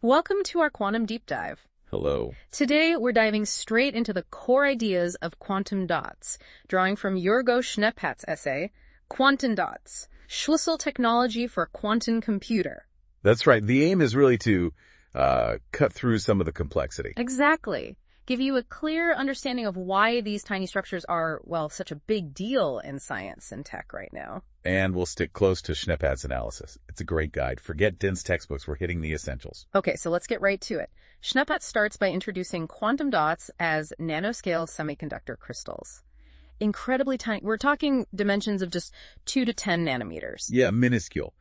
Welcome to our quantum deep dive. Hello. Today, we're diving straight into the core ideas of quantum dots, drawing from Yorgo Schneppat's essay, Quantum Dots, Schlüssel Technology for Quantum Computer. That's right. The aim is really to cut through some of the complexity. Exactly. Give you a clear understanding of why these tiny structures are, well, such a big deal in science and tech right now. And we'll stick close to Schneppat's analysis. It's a great guide. Forget dense textbooks. We're hitting the essentials. Okay, so let's get right to it. Schneppat starts by introducing quantum dots as nanoscale semiconductor crystals. Incredibly tiny. We're talking dimensions of just 2 to 10 nanometers. Yeah, minuscule.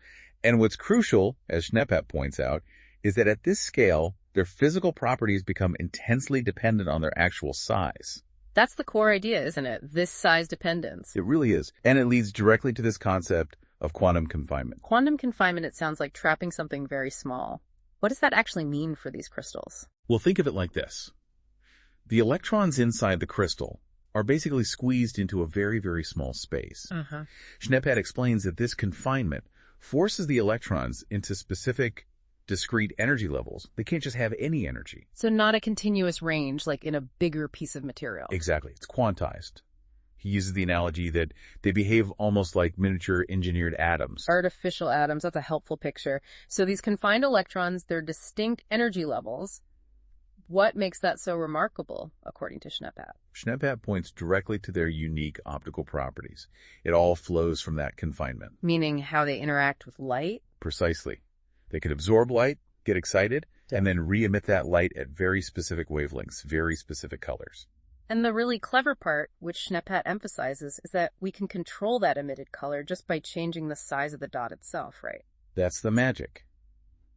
And what's crucial, as Schneppat points out, is that at this scale, their physical properties become intensely dependent on their actual size. That's the core idea, isn't it? This size dependence. It really is. And it leads directly to this concept of quantum confinement. Quantum confinement, it sounds like trapping something very small. What does that actually mean for these crystals? Well, think of it like this. The electrons inside the crystal are basically squeezed into a very, very small space. Schneppat explains that this confinement forces the electrons into specific discrete energy levels. They can't just have any energy. So not a continuous range like in a bigger piece of material. Exactly. It's quantized. He uses the analogy that they behave almost like miniature engineered atoms. Artificial atoms, that's a helpful picture. So these confined electrons, they're distinct energy levels. What makes that so remarkable, according to Schneppat? Schneppat points directly to their unique optical properties. It all flows from that confinement. Meaning how they interact with light? Precisely. They can absorb light, get excited, and then re-emit that light at very specific wavelengths, very specific colors. And the really clever part, which Schneppat emphasizes, is that we can control that emitted color just by changing the size of the dot itself, right? That's the magic.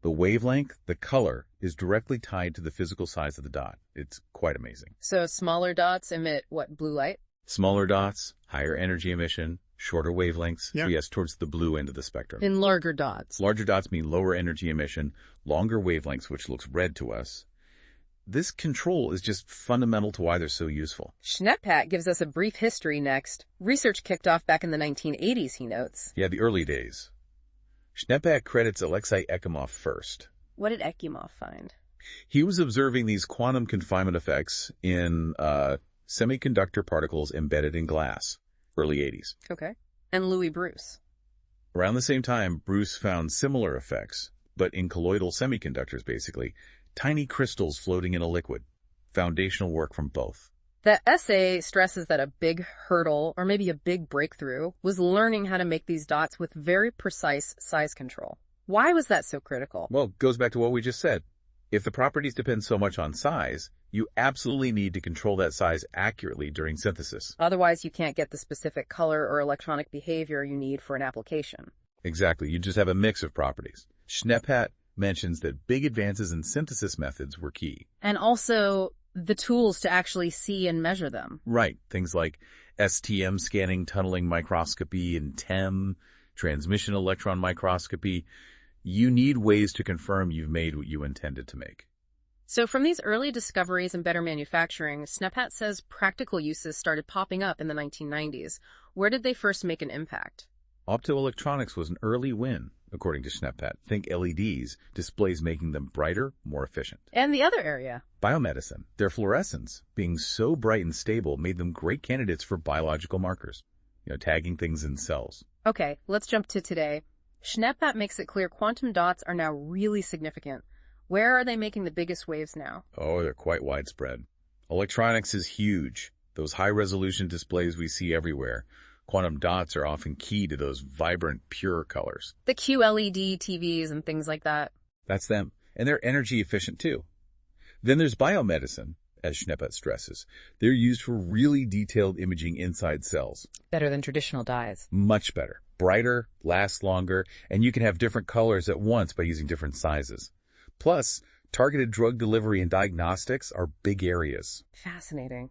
The wavelength, the color, is directly tied to the physical size of the dot. It's quite amazing. So smaller dots emit, what, blue light? Smaller dots, higher energy emission, shorter wavelengths. Yeah. So yes, towards the blue end of the spectrum. In larger dots. Larger dots mean lower energy emission, longer wavelengths, which looks red to us. This control is just fundamental to why they're so useful. Schneppat gives us a brief history next. Research kicked off back in the 1980s, he notes. Yeah, the early days. Schneppat credits Alexei Ekimov first. What did Ekimov find? He was observing these quantum confinement effects in semiconductor particles embedded in glass, early 80s. Okay. And Louis Bruce? Around the same time, Bruce found similar effects, but in colloidal semiconductors, basically, tiny crystals floating in a liquid. Foundational work from both. The essay stresses that a big hurdle, or maybe a big breakthrough, was learning how to make these dots with very precise size control. Why was that so critical? Well, it goes back to what we just said. If the properties depend so much on size, you absolutely need to control that size accurately during synthesis. Otherwise, you can't get the specific color or electronic behavior you need for an application. Exactly. You just have a mix of properties. Schneppat mentions that big advances in synthesis methods were key. And also the tools to actually see and measure them. Right. Things like STM scanning, tunneling microscopy, and TEM, transmission electron microscopy. You need ways to confirm you've made what you intended to make. So from these early discoveries and better manufacturing, Schneppat says practical uses started popping up in the 1990s. Where did they first make an impact? Optoelectronics was an early win, according to Schneppat. Think LEDs, displays making them brighter, more efficient. And the other area? Biomedicine. Their fluorescence, being so bright and stable, made them great candidates for biological markers, tagging things in cells. Okay, let's jump to today. Schneppat makes it clear quantum dots are now really significant. Where are they making the biggest waves now? Oh, they're quite widespread. Electronics is huge. Those high-resolution displays we see everywhere. Quantum dots are often key to those vibrant, pure colors. The QLED TVs and things like that. That's them. And they're energy efficient too. Then there's biomedicine, as Schneppat stresses. They're used for really detailed imaging inside cells. Better than traditional dyes. Much better. Brighter, lasts longer, and you can have different colors at once by using different sizes. Plus, targeted drug delivery and diagnostics are big areas. Fascinating.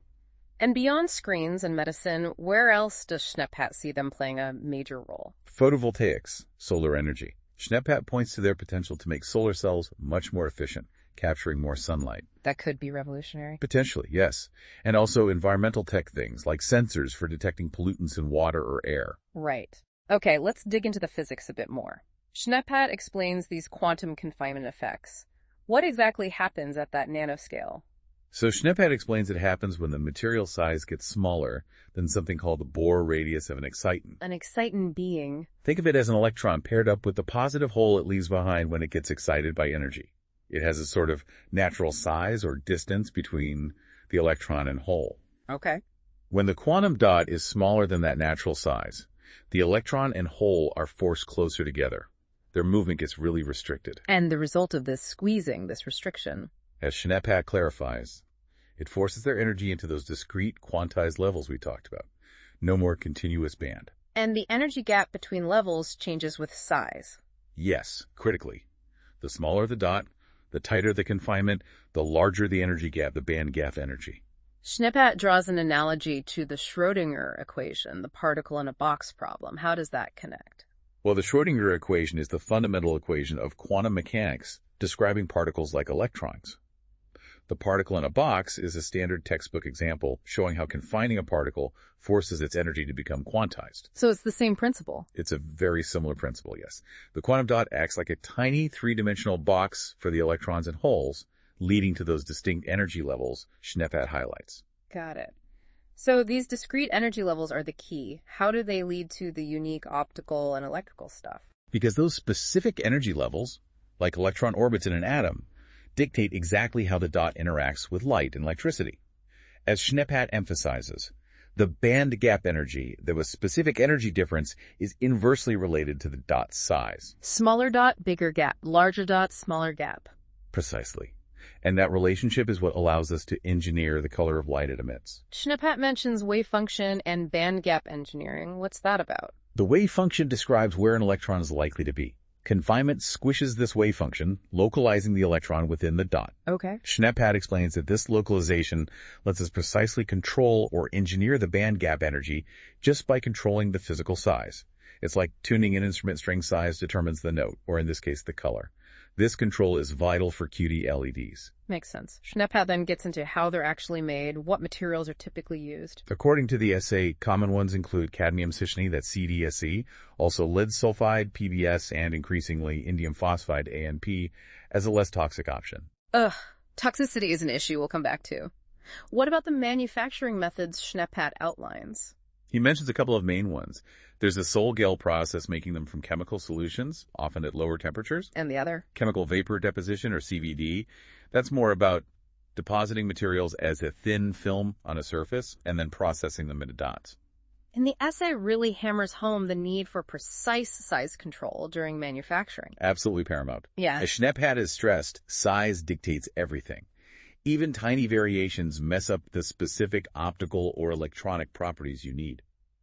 And beyond screens and medicine, where else does Schneppat see them playing a major role? Photovoltaics, solar energy. Schneppat points to their potential to make solar cells much more efficient, capturing more sunlight. That could be revolutionary. Potentially, yes. And also environmental tech things, like sensors for detecting pollutants in water or air. Right. Okay, let's dig into the physics a bit more. Schneppat explains these quantum confinement effects. What exactly happens at that nanoscale? So Schnepphat explains it happens when the material size gets smaller than something called the Bohr radius of an exciton. An excitant being. Think of it as an electron paired up with the positive hole it leaves behind when it gets excited by energy. It has a sort of natural size or distance between the electron and hole. Okay. When the quantum dot is smaller than that natural size, the electron and hole are forced closer together. Their movement gets really restricted. And the result of this squeezing, this restriction. As Schnepphat clarifies, it forces their energy into those discrete quantized levels we talked about. No more continuous band. And the energy gap between levels changes with size. Yes, critically. The smaller the dot, the tighter the confinement, the larger the energy gap, the band gap energy. Schnepphat draws an analogy to the Schrödinger equation, the particle-in-a-box problem. How does that connect? Well, the Schrödinger equation is the fundamental equation of quantum mechanics describing particles like electrons. The particle in a box is a standard textbook example showing how confining a particle forces its energy to become quantized. So it's the same principle. It's a very similar principle, yes. The quantum dot acts like a tiny three-dimensional box for the electrons and holes, leading to those distinct energy levels Schnepphat highlights. Got it. So these discrete energy levels are the key. How do they lead to the unique optical and electrical stuff? Because those specific energy levels, like electron orbits in an atom, dictate exactly how the dot interacts with light and electricity. As Schnepphat emphasizes, the band gap energy, the specific energy difference, is inversely related to the dot's size. Smaller dot, bigger gap. Larger dot, smaller gap. Precisely. And that relationship is what allows us to engineer the color of light it emits. Schnepphat mentions wave function and band gap engineering. What's that about? The wave function describes where an electron is likely to be. Confinement squishes this wave function, localizing the electron within the dot. Okay. Schnepphat explains that this localization lets us precisely control or engineer the band gap energy just by controlling the physical size. It's like tuning an instrument string size determines the note, or in this case, the color. This control is vital for QD LEDs. Makes sense. Schnepphat then gets into how they're actually made, what materials are typically used. According to the essay, common ones include cadmium cyclonate, that's CDSE, also lead sulfide, PBS, and increasingly indium phosphide, ANP, as a less toxic option. Toxicity is an issue we'll come back to. What about the manufacturing methods Schnepphat outlines? He mentions a couple of main ones. There's the Sol-Gel process making them from chemical solutions, often at lower temperatures. And the other? Chemical vapor deposition, or CVD. That's more about depositing materials as a thin film on a surface and then processing them into dots. And the essay really hammers home the need for precise size control during manufacturing. Absolutely paramount. Yeah. As Schnepphat has stressed, size dictates everything. Even tiny variations mess up the specific optical or electronic properties you need.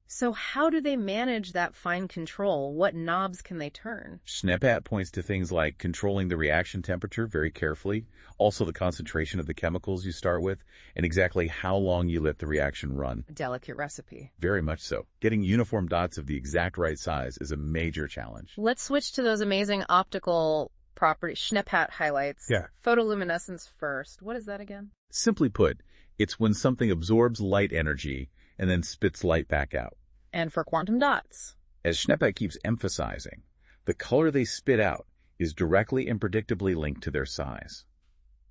So how do they manage that fine control? What knobs can they turn? Schnepphat points to things like controlling the reaction temperature very carefully, also the concentration of the chemicals you start with, and exactly how long you let the reaction run. A delicate recipe. Very much so. Getting uniform dots of the exact right size is a major challenge. Let's switch to those amazing optical properties Schnepphat highlights. Yeah. Photoluminescence first. What is that again? Simply put, it's when something absorbs light energy and then spits light back out. And for quantum dots. As Schnepphat keeps emphasizing, the color they spit out is directly and predictably linked to their size.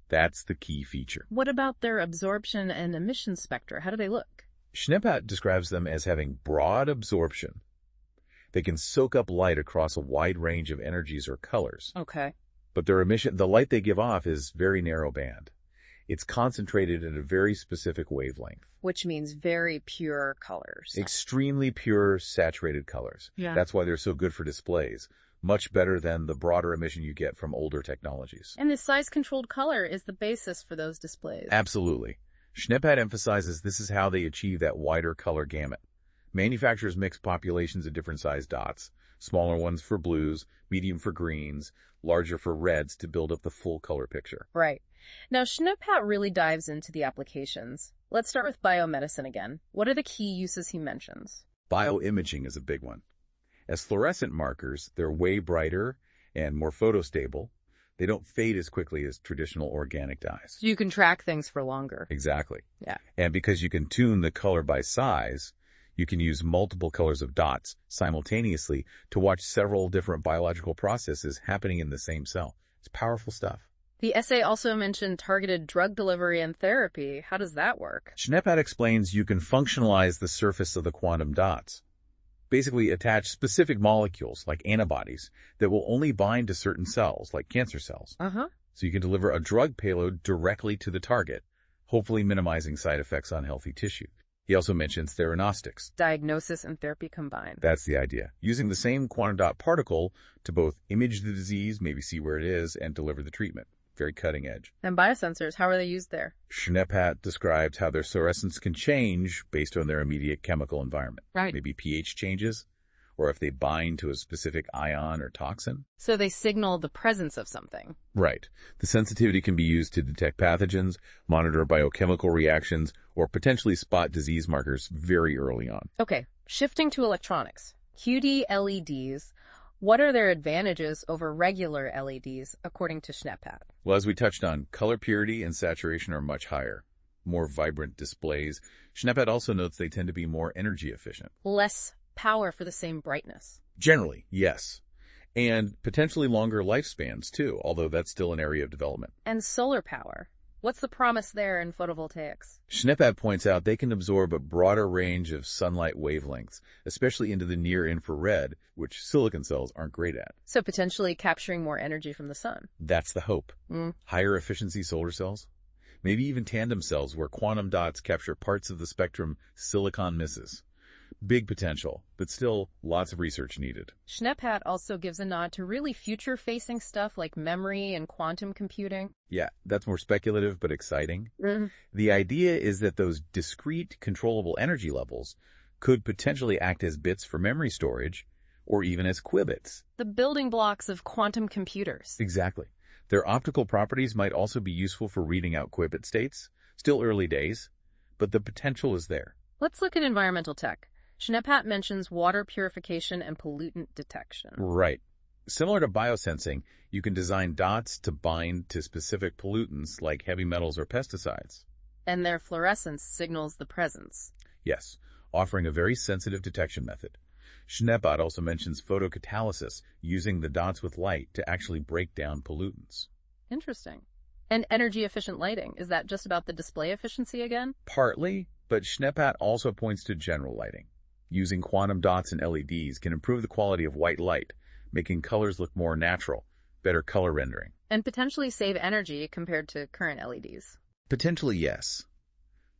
That's the key feature. What about their absorption and emission spectra? How do they look? Schnepphat describes them as having broad absorption. They can soak up light across a wide range of energies or colors. Okay. But their emission, the light they give off, is very narrow band. It's concentrated at a very specific wavelength. Which means very pure colors. Extremely pure, saturated colors. Yeah. That's why they're so good for displays. Much better than the broader emission you get from older technologies. And this size-controlled color is the basis for those displays. Absolutely. Schnepphat emphasizes this is how they achieve that wider color gamut. Manufacturers mix populations of different size dots, smaller ones for blues, medium for greens, larger for reds to build up the full color picture. Right. Now, Schnepphat really dives into the applications. Let's start with biomedicine again. What are the key uses he mentions? Bioimaging is a big one. As fluorescent markers, they're way brighter and more photostable. They don't fade as quickly as traditional organic dyes. You can track things for longer. Exactly. Yeah. And because you can tune the color by size, you can use multiple colors of dots simultaneously to watch several different biological processes happening in the same cell. It's powerful stuff. The essay also mentioned targeted drug delivery and therapy. How does that work? Schneppert explains you can functionalize the surface of the quantum dots. Basically attach specific molecules, like antibodies, that will only bind to certain cells, like cancer cells. So you can deliver a drug payload directly to the target, hopefully minimizing side effects on healthy tissue. He also mentions diagnostics. Diagnosis and therapy combined. That's the idea. Using the same quantum dot particle to both image the disease, maybe see where it is, and deliver the treatment. Very cutting edge. And biosensors, how are they used there? Schneppert describes how their fluorescence can change based on their immediate chemical environment. Right. Maybe pH changes, or if they bind to a specific ion or toxin. So they signal the presence of something. Right. The sensitivity can be used to detect pathogens, monitor biochemical reactions, or potentially spot disease markers very early on. Okay, shifting to electronics. QD LEDs, what are their advantages over regular LEDs, according to Schneppert? Well, as we touched on, color purity and saturation are much higher. More vibrant displays. Schneppert also notes they tend to be more energy efficient. Less power for the same brightness. Generally, yes. And potentially longer lifespans, too, although that's still an area of development. And solar power. What's the promise there in photovoltaics? Schneppert points out they can absorb a broader range of sunlight wavelengths, especially into the near-infrared, which silicon cells aren't great at. So potentially capturing more energy from the sun. That's the hope. Higher efficiency solar cells? Maybe even tandem cells where quantum dots capture parts of the spectrum silicon misses. Big potential, but still lots of research needed. Schneppert also gives a nod to really future-facing stuff like memory and quantum computing. Yeah, that's more speculative but exciting. The idea is that those discrete, controllable energy levels could potentially act as bits for memory storage, or even as qubits. The building blocks of quantum computers. Exactly. Their optical properties might also be useful for reading out qubit states. Still early days, but the potential is there. Let's look at environmental tech. Schneppert mentions water purification and pollutant detection. Right. Similar to biosensing, you can design dots to bind to specific pollutants like heavy metals or pesticides. And their fluorescence signals the presence. Yes, offering a very sensitive detection method. Schneppert also mentions photocatalysis, using the dots with light to actually break down pollutants. Interesting. And energy-efficient lighting, is that just about the display efficiency again? Partly, but Schneppert also points to general lighting. Using quantum dots and LEDs can improve the quality of white light, making colors look more natural, better color rendering. And potentially save energy compared to current LEDs. Potentially, yes.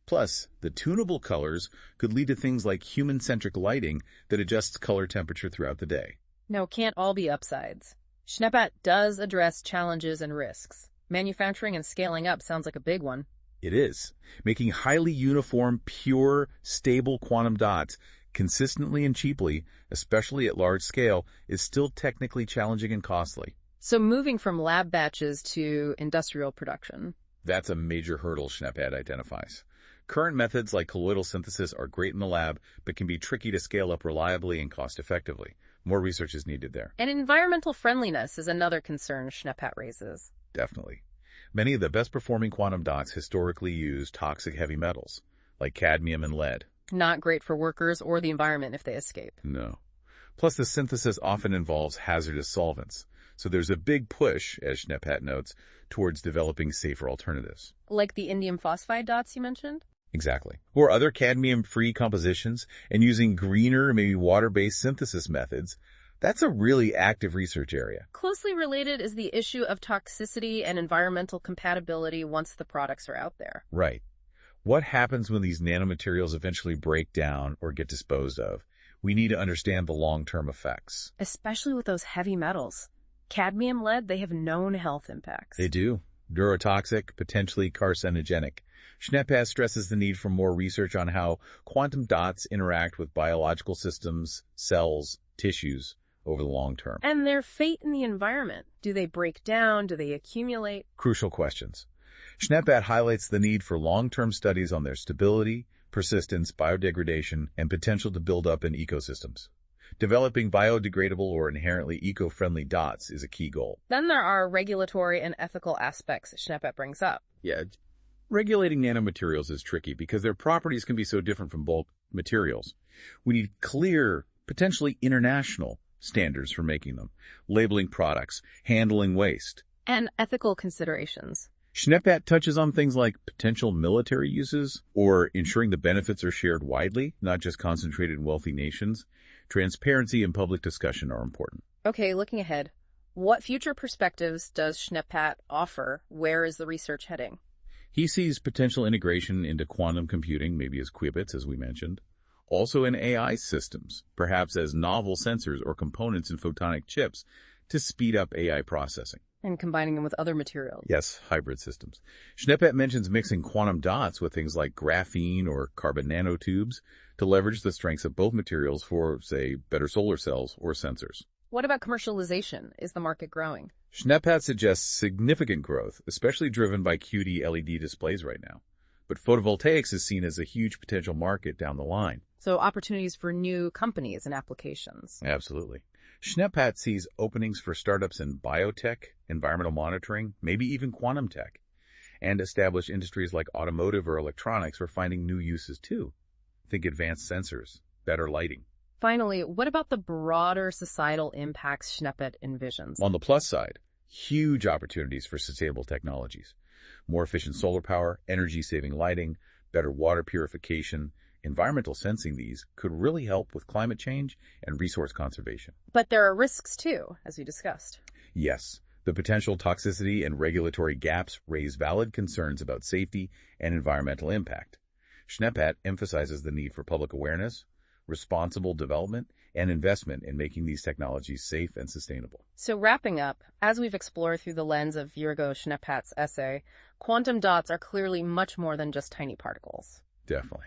Plus, the tunable colors could lead to things like human-centric lighting that adjusts color temperature throughout the day. No, can't all be upsides. Schneppert does address challenges and risks. Manufacturing and scaling up sounds like a big one. It is. Making highly uniform, pure, stable quantum dots consistently and cheaply, especially at large scale, is still technically challenging and costly. So moving from lab batches to industrial production. That's a major hurdle Schneppert identifies. Current methods like colloidal synthesis are great in the lab, but can be tricky to scale up reliably and cost-effectively. More research is needed there. And environmental friendliness is another concern Schneppert raises. Definitely. Many of the best-performing quantum dots historically use toxic heavy metals, like cadmium and lead. Not great for workers or the environment if they escape. No. Plus, the synthesis often involves hazardous solvents, so there's a big push, as Schneppert notes, towards developing safer alternatives. Like the indium phosphide dots you mentioned? Exactly. Or other cadmium-free compositions, and using greener, maybe water-based synthesis methods. That's a really active research area. Closely related is the issue of toxicity and environmental compatibility once the products are out there. Right. What happens when these nanomaterials eventually break down or get disposed of? We need to understand the long-term effects. Especially with those heavy metals. Cadmium, lead, they have known health impacts. They do. Neurotoxic, potentially carcinogenic. Schneppert stresses the need for more research on how quantum dots interact with biological systems, cells, tissues over the long term. And their fate in the environment. Do they break down? Do they accumulate? Crucial questions. Schneppert highlights the need for long-term studies on their stability, persistence, biodegradation, and potential to build up in ecosystems. Developing biodegradable or inherently eco-friendly dots is a key goal. Then there are regulatory and ethical aspects Schneppert brings up. Yeah, regulating nanomaterials is tricky because their properties can be so different from bulk materials. We need clear, potentially international standards for making them, labeling products, handling waste, And ethical considerations. Schneppat touches on things like potential military uses or ensuring the benefits are shared widely, not just concentrated in wealthy nations. Transparency and public discussion are important. Okay, looking ahead, what future perspectives does Schneppat offer? Where is the research heading? He sees potential integration into quantum computing, maybe as qubits, as we mentioned. Also in AI systems, perhaps as novel sensors or components in photonic chips to speed up AI processing. And combining them with other materials. Yes, hybrid systems. Schneppat mentions mixing quantum dots with things like graphene or carbon nanotubes to leverage the strengths of both materials for, say, better solar cells or sensors. What about commercialization? Is the market growing? Schneppat suggests significant growth, especially driven by QD LED displays right now. But photovoltaics is seen as a huge potential market down the line. So opportunities for new companies and applications. Absolutely. Schneppat sees openings for startups in biotech, environmental monitoring, maybe even quantum tech. And established industries like automotive or electronics are finding new uses too. Think advanced sensors, better lighting. Finally, what about the broader societal impacts Schneppat envisions? On the plus side, huge opportunities for sustainable technologies. More efficient solar power, energy-saving lighting, better water purification, environmental sensing. These could really help with climate change and resource conservation. But there are risks too, as we discussed. Yes, the potential toxicity and regulatory gaps raise valid concerns about safety and environmental impact. Schneppat emphasizes the need for public awareness, responsible development, and investment in making these technologies safe and sustainable. So wrapping up, as we've explored through the lens of Virgo Schneppat's essay, quantum dots are clearly much more than just tiny particles. Definitely.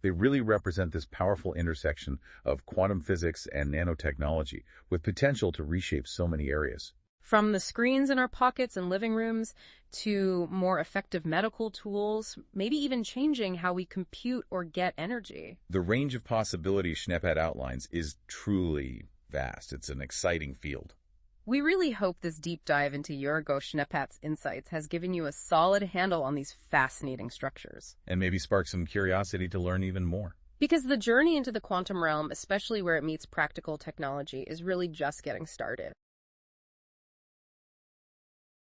They really represent this powerful intersection of quantum physics and nanotechnology with potential to reshape so many areas. From the screens in our pockets and living rooms to more effective medical tools, maybe even changing how we compute or get energy. The range of possibilities Schneppat outlines is truly vast. It's an exciting field. We really hope this deep dive into Virgo Schneppat's insights has given you a solid handle on these fascinating structures. And maybe spark some curiosity to learn even more. Because the journey into the quantum realm, especially where it meets practical technology, is really just getting started.